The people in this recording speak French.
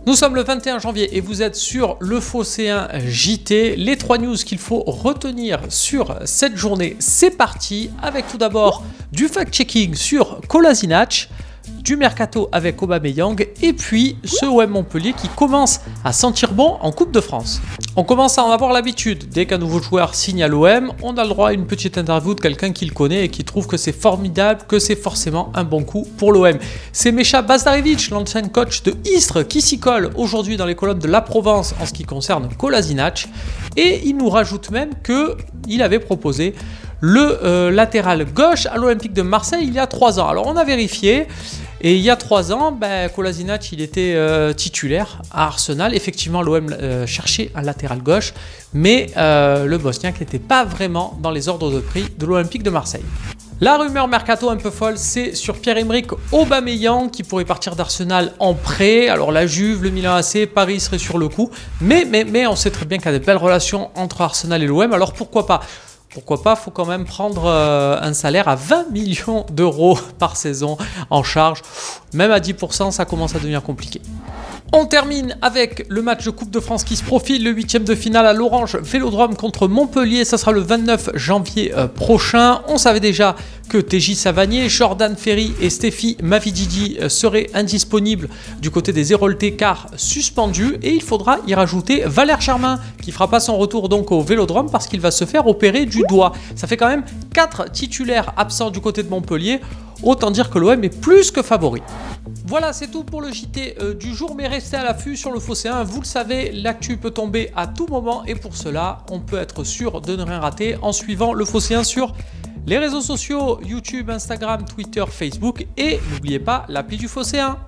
Nous sommes le 21 janvier et vous êtes sur le Phocéen JT. Les 3 news qu'il faut retenir sur cette journée, c'est parti. Avec tout d'abord du fact-checking sur Kolasinac, du mercato avec Aubameyang et puis ce OM Montpellier qui commence à sentir bon en Coupe de France. On commence à en avoir l'habitude. Dès qu'un nouveau joueur signe à l'OM, on a le droit à une petite interview de quelqu'un qui le connaît et qui trouve que c'est formidable, que c'est forcément un bon coup pour l'OM. C'est Mecha Bazdarevic, l'ancien coach de Istres, qui s'y colle aujourd'hui dans les colonnes de La Provence en ce qui concerne Kolasinac. Et il nous rajoute même qu'il avait proposé le latéral gauche à l'Olympique de Marseille il y a 3 ans. Alors on a vérifié. Et il y a 3 ans, Kolasinac il était titulaire à Arsenal. Effectivement, l'OM cherchait un latéral gauche, mais le Bosniaque n'était pas vraiment dans les ordres de prix de l'Olympique de Marseille. La rumeur mercato un peu folle, c'est sur Pierre-Emerick Aubameyang qui pourrait partir d'Arsenal en prêt. Alors la Juve, le Milan AC, Paris serait sur le coup. Mais on sait très bien qu'il y a des belles relations entre Arsenal et l'OM, alors pourquoi pas ? Pourquoi pas, faut quand même prendre un salaire à 20 millions d'euros par saison en charge. Même à 10%, ça commence à devenir compliqué. On termine avec le match de Coupe de France qui se profile, le 8e de finale à l'Orange Vélodrome contre Montpellier. Ça sera le 29 janvier prochain. On savait déjà que TJ Savanier, Jordan Ferry et Stéphie Mavididi seraient indisponibles du côté des Héroltais car suspendus. Et il faudra y rajouter Valère Germain qui fera pas son retour donc au Vélodrome parce qu'il va se faire opérer du doigt. Ça fait quand même 4 titulaires absents du côté de Montpellier. Autant dire que l'OM est plus que favori. Voilà, c'est tout pour le JT du jour, mais restez à l'affût sur le Phocéen. Vous le savez, l'actu peut tomber à tout moment et pour cela, on peut être sûr de ne rien rater en suivant le Phocéen sur les réseaux sociaux, YouTube, Instagram, Twitter, Facebook et n'oubliez pas l'appli du Phocéen.